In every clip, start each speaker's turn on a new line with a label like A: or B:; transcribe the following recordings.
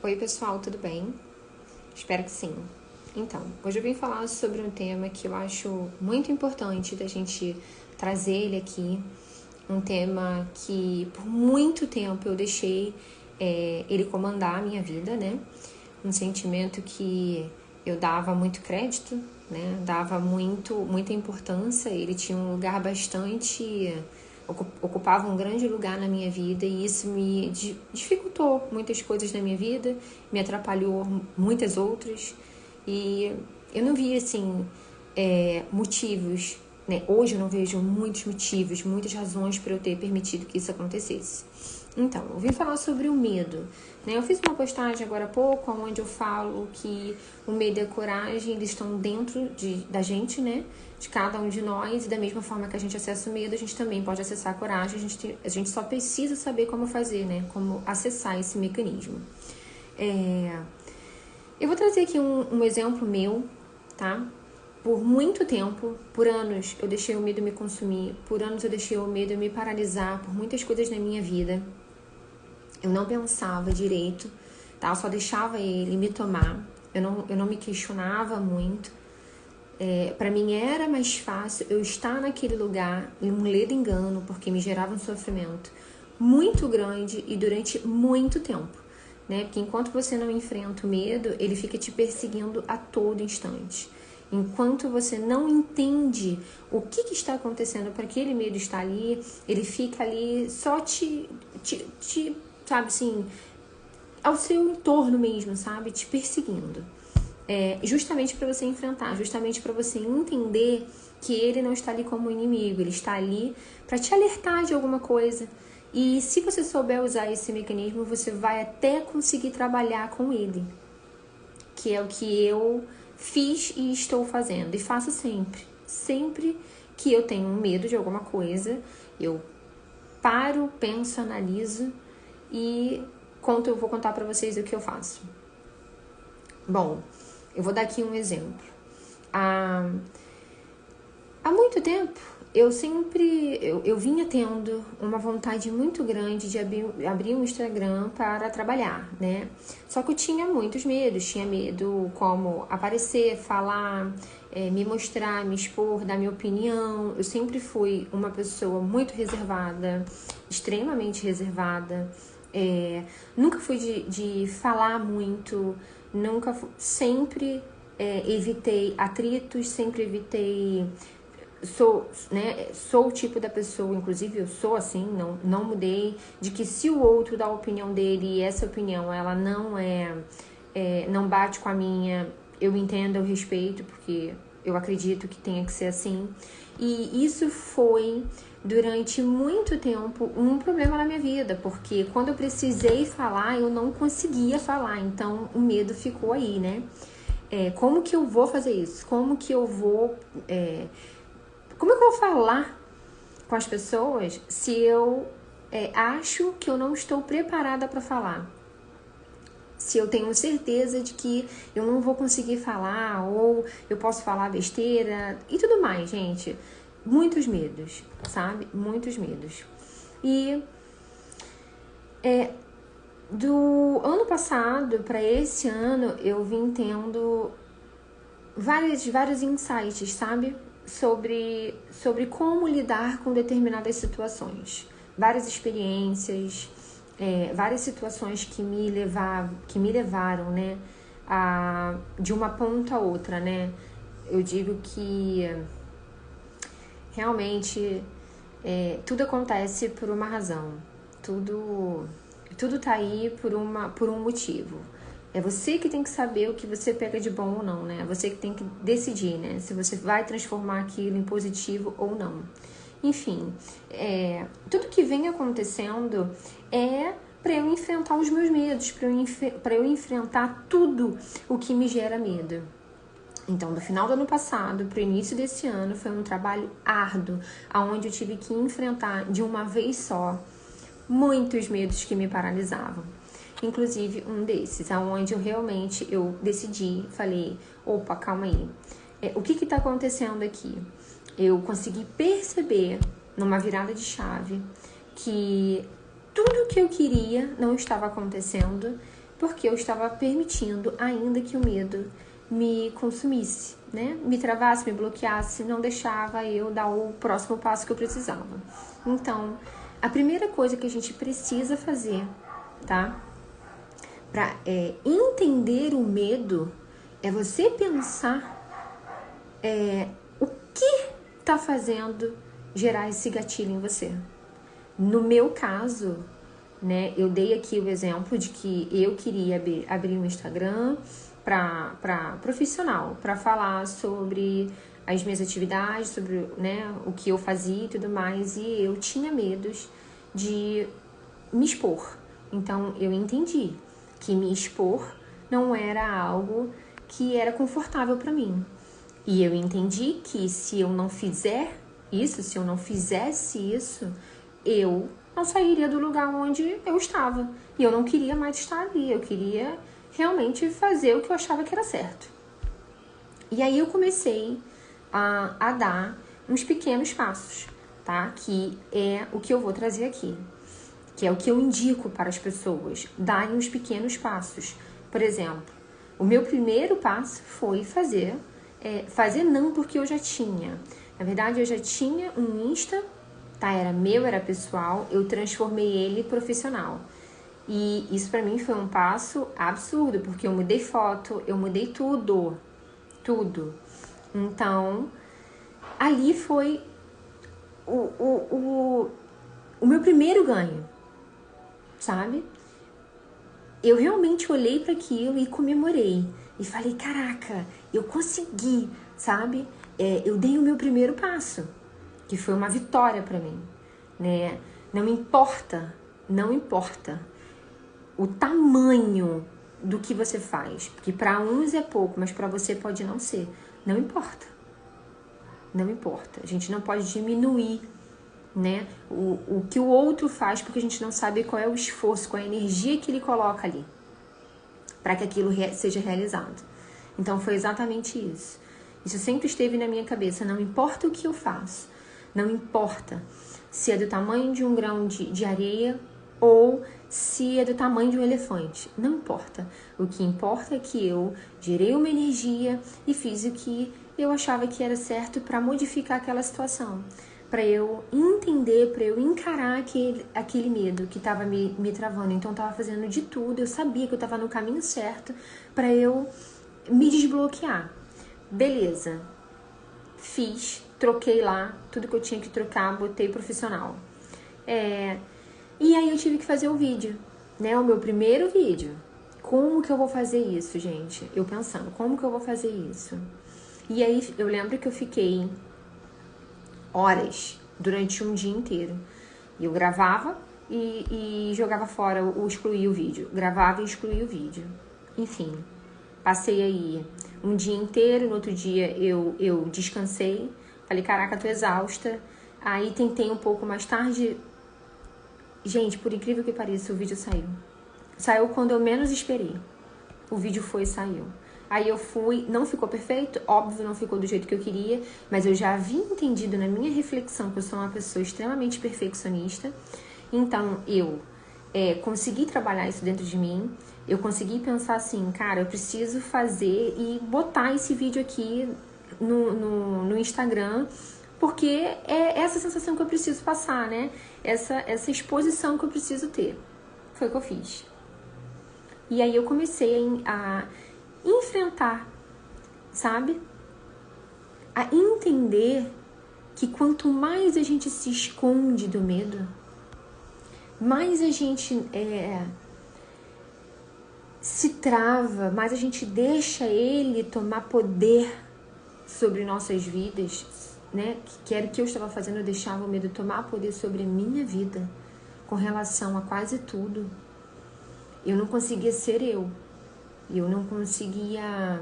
A: Oi pessoal, tudo bem? Espero que sim. Então, hoje eu vim falar sobre um tema que eu acho muito importante da gente trazer ele aqui. Um tema que por muito tempo eu deixei ele comandar a minha vida, né? Um sentimento que eu dava muito crédito, né? Dava muita importância, ele tinha um lugar ocupava um grande lugar na minha vida e isso me dificultou muitas coisas na minha vida, me atrapalhou muitas outras e eu não via assim motivos, né? Hoje eu não vejo muitos motivos, muitas razões para eu ter permitido que isso acontecesse. Então, eu vim falar sobre o medo, né? Eu fiz uma postagem agora há pouco, onde eu falo que o medo e a coragem, eles estão dentro da gente, né? De cada um de nós, e da mesma forma que a gente acessa o medo, a gente também pode acessar a coragem, a gente só precisa saber como fazer, né? Como acessar esse mecanismo. Eu vou trazer aqui um exemplo meu, tá? Por muito tempo, por anos, eu deixei o medo me consumir, por anos eu deixei o medo me paralisar por muitas coisas na minha vida. Eu não pensava direito, tá? Eu só deixava ele me tomar. Eu não me questionava muito. Para mim era mais fácil eu estar naquele lugar em um ledo engano, porque me gerava um sofrimento muito grande e durante muito tempo, né? Porque enquanto você não enfrenta o medo, ele fica te perseguindo a todo instante. Enquanto você não entende o que está acontecendo para aquele medo estar ali, ele fica ali só sabe assim, ao seu entorno mesmo, sabe? Te perseguindo. Justamente para você enfrentar, justamente para você entender que ele não está ali como inimigo, ele está ali para te alertar de alguma coisa. E se você souber usar esse mecanismo, você vai até conseguir trabalhar com ele, que é o que eu fiz e estou fazendo. E faço sempre. Sempre que eu tenho medo de alguma coisa, eu paro, penso, analiso e eu vou contar para vocês o que eu faço. Bom, eu vou dar aqui um exemplo. Há muito tempo, eu vinha tendo uma vontade muito grande de abrir um Instagram para trabalhar, né? Só que eu tinha muitos medos. Tinha medo como aparecer, falar, me mostrar, me expor, dar minha opinião. Eu sempre fui uma pessoa muito reservada, extremamente reservada. Nunca fui de falar muito, sempre evitei atritos, sempre evitei. Sou o tipo da pessoa, inclusive eu sou assim, não mudei, de que se o outro dá a opinião dele e essa opinião ela não bate com a minha, eu entendo, eu respeito, porque eu acredito que tenha que ser assim. E isso foi, durante muito tempo, um problema na minha vida, porque quando eu precisei falar, eu não conseguia falar, então o medo ficou aí, né? Como que eu vou fazer isso? Como que eu vou falar com as pessoas se eu acho que eu não estou preparada para falar? Se eu tenho certeza de que eu não vou conseguir falar, ou eu posso falar besteira e tudo mais, gente. Muitos medos, sabe? Muitos medos. E do ano passado para esse ano, eu vim tendo vários insights, sabe? Sobre como lidar com determinadas situações. Várias experiências, várias situações que me levaram, né, de uma ponta a outra, né? Eu digo que realmente tudo acontece por uma razão. Tudo tá aí por um motivo. É você que tem que saber o que você pega de bom ou não, né? É você que tem que decidir, né? Se você vai transformar aquilo em positivo ou não. Enfim, tudo que vem acontecendo é para eu enfrentar os meus medos, para eu enfrentar tudo o que me gera medo. Então, do final do ano passado para o início desse ano, foi um trabalho árduo, onde eu tive que enfrentar de uma vez só muitos medos que me paralisavam. Inclusive um desses, onde eu decidi, falei, opa, calma aí, o que está acontecendo aqui? Eu consegui perceber, numa virada de chave, que tudo que eu queria não estava acontecendo porque eu estava permitindo ainda que o medo me consumisse, né? Me travasse, me bloqueasse, não deixava eu dar o próximo passo que eu precisava. Então, a primeira coisa que a gente precisa fazer, tá? Para entender o medo, é você pensar o que tá fazendo gerar esse gatilho em você. No meu caso, né, eu dei aqui o exemplo de que eu queria abrir um Instagram para profissional, para falar sobre as minhas atividades, sobre, né, o que eu fazia e tudo mais, e eu tinha medos de me expor. Então eu entendi que me expor não era algo que era confortável para mim. E eu entendi que se eu não fizer isso, se eu não fizesse isso, eu não sairia do lugar onde eu estava. E eu não queria mais estar ali, eu queria realmente fazer o que eu achava que era certo. E aí eu comecei a dar uns pequenos passos, tá? Que é o que eu vou trazer aqui, que é o que eu indico para as pessoas, darem uns pequenos passos. Por exemplo, o meu primeiro passo foi fazer não porque eu já tinha. Na verdade, eu já tinha um Insta, tá? Era meu, era pessoal, eu transformei ele profissional. E isso pra mim foi um passo absurdo, porque eu mudei foto, eu mudei tudo. Então, ali foi o meu primeiro ganho, sabe? Eu realmente olhei para aquilo e comemorei. E falei, caraca, eu consegui, sabe? Eu dei o meu primeiro passo, que foi uma vitória para mim, né? Não importa o tamanho do que você faz, porque para uns é pouco, mas para você pode não ser. Não importa. A gente não pode diminuir, né, o que o outro faz, porque a gente não sabe qual é o esforço, qual é a energia que ele coloca ali para que aquilo seja realizado. Então foi exatamente isso. Isso sempre esteve na minha cabeça. Não importa o que eu faço, não importa se é do tamanho de um grão de areia ou se é do tamanho de um elefante. Não importa. O que importa é que eu gerei uma energia e fiz o que eu achava que era certo para modificar aquela situação, para eu entender, para eu encarar aquele medo que estava me travando. Então eu estava fazendo de tudo, eu sabia que eu estava no caminho certo para eu me desbloquear. Beleza, fiz, troquei lá tudo que eu tinha que trocar, botei profissional. E aí eu tive que fazer o vídeo, né? O meu primeiro vídeo. Como que eu vou fazer isso, gente? Eu pensando, como que eu vou fazer isso? E aí eu lembro que eu fiquei horas durante um dia inteiro. Eu gravava e jogava fora, excluía o vídeo. Gravava e excluía o vídeo. Enfim, passei aí um dia inteiro. No outro dia eu descansei. Falei, caraca, tô exausta. Aí tentei um pouco mais tarde. Gente, por incrível que pareça, o vídeo saiu. Saiu quando eu menos esperei. O vídeo foi e saiu. Aí eu fui, não ficou perfeito, óbvio, não ficou do jeito que eu queria, mas eu já havia entendido na minha reflexão que eu sou uma pessoa extremamente perfeccionista. Então eu consegui trabalhar isso dentro de mim. Eu consegui pensar assim, cara, eu preciso fazer e botar esse vídeo aqui no Instagram, porque é essa sensação que eu preciso passar, né? Essa exposição que eu preciso ter. Foi o que eu fiz. E aí eu comecei a enfrentar, sabe? A entender que quanto mais a gente se esconde do medo, mais a gente se trava, mais a gente deixa ele tomar poder sobre nossas vidas, né? Que era o que eu estava fazendo, eu deixava o medo tomar poder sobre a minha vida com relação a quase tudo. Eu não conseguia ser eu não conseguia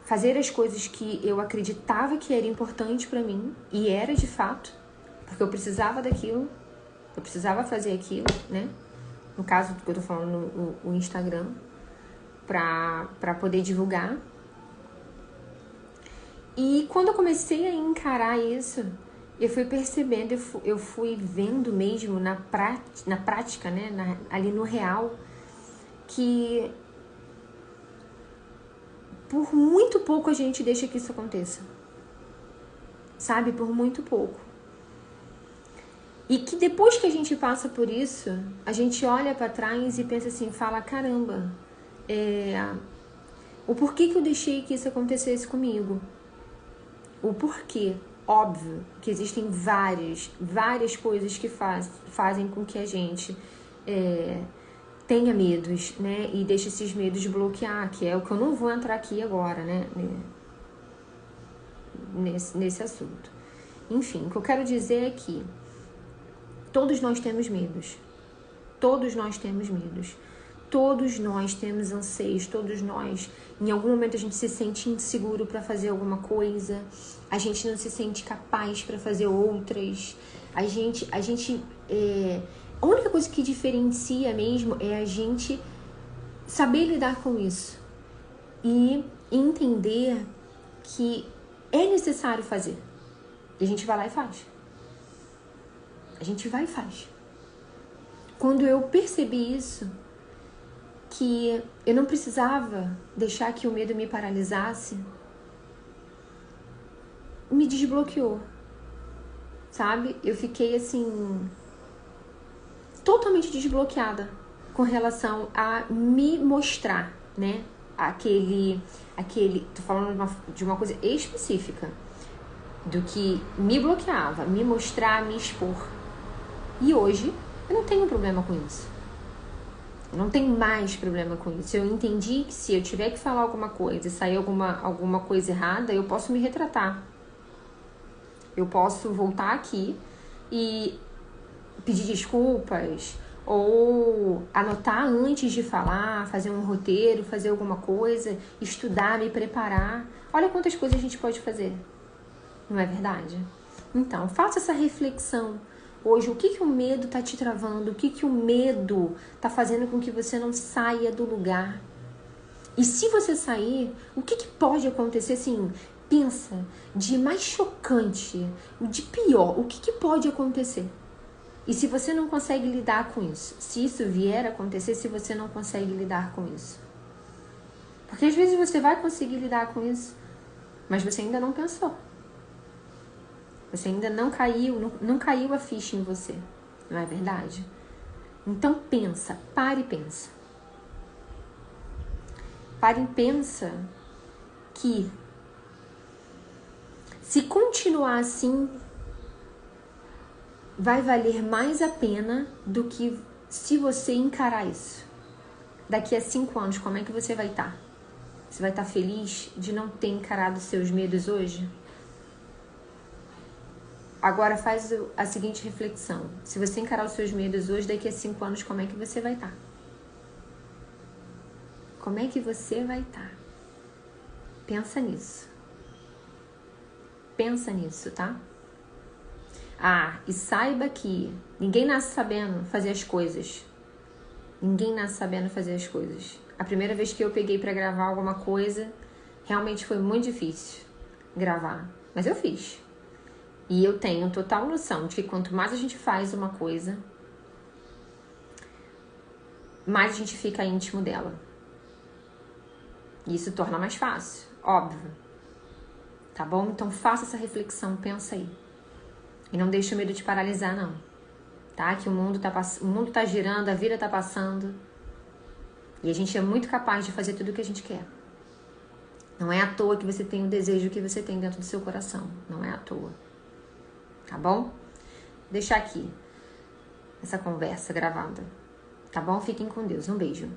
A: fazer as coisas que eu acreditava que era importante para mim, e era de fato, porque eu precisava daquilo, eu precisava fazer aquilo, né? No caso do que eu tô falando, o Instagram, para poder divulgar. E quando eu comecei a encarar isso, eu fui percebendo, eu fui vendo mesmo na prática, né? Ali no real, que por muito pouco a gente deixa que isso aconteça. Sabe? Por muito pouco. E que depois que a gente passa por isso, a gente olha pra trás e pensa assim, fala, caramba, o porquê que eu deixei que isso acontecesse comigo? O porquê? Óbvio que existem várias coisas que fazem com que a gente tenha medos, né? E deixe esses medos bloquear, que é o que eu não vou entrar aqui agora, né? Nesse assunto. Enfim, o que eu quero dizer é que todos nós temos medos. Todos nós temos medos. Todos nós temos anseios. Todos nós, em algum momento, a gente se sente inseguro para fazer alguma coisa. A gente não se sente capaz para fazer outras. A única coisa que diferencia mesmo é a gente saber lidar com isso. E entender que é necessário fazer. E a gente vai lá e faz. A gente vai e faz. Quando eu percebi isso, que eu não precisava deixar que o medo me paralisasse, me desbloqueou. Sabe? Eu fiquei assim, totalmente desbloqueada com relação a me mostrar, né? Tô falando de uma coisa específica, do que me bloqueava, me mostrar, me expor. E hoje eu não tenho problema com isso. Eu não tenho mais problema com isso. Eu entendi que se eu tiver que falar alguma coisa e sair alguma coisa errada, eu posso me retratar. Eu posso voltar aqui e pedir desculpas, ou anotar antes de falar, fazer um roteiro, fazer alguma coisa, estudar, me preparar. Olha quantas coisas a gente pode fazer. Não é verdade? Então, faça essa reflexão. Hoje, o que o medo está te travando? O que o medo está fazendo com que você não saia do lugar? E se você sair, o que pode acontecer? Assim, pensa de mais chocante, de pior. O que pode acontecer? E se você não consegue lidar com isso? Se isso vier a acontecer, se você não consegue lidar com isso? Porque às vezes você vai conseguir lidar com isso, mas você ainda não pensou. Você ainda não caiu a ficha em você, não é verdade? Então pensa, pare e pensa. Pare e pensa que se continuar assim, vai valer mais a pena do que se você encarar isso. Daqui a 5 anos, como é que você vai estar? Você vai estar feliz de não ter encarado seus medos hoje? Agora faz a seguinte reflexão. Se você encarar os seus medos hoje, daqui a 5 anos, como é que você vai estar? Como é que você vai estar? Pensa nisso. Pensa nisso, tá? Ah, e saiba que ninguém nasce sabendo fazer as coisas. Ninguém nasce sabendo fazer as coisas. A primeira vez que eu peguei pra gravar alguma coisa, realmente foi muito difícil gravar. Mas eu fiz. E eu tenho total noção de que quanto mais a gente faz uma coisa, mais a gente fica íntimo dela. E isso torna mais fácil, óbvio. Tá bom? Então faça essa reflexão, pensa aí. E não deixe o medo te paralisar, não. Tá? Que o mundo tá girando, a vida tá passando. E a gente é muito capaz de fazer tudo o que a gente quer. Não é à toa que você tem o desejo que você tem dentro do seu coração. Não é à toa. Tá bom? Vou deixar aqui essa conversa gravada. Tá bom? Fiquem com Deus. Um beijo.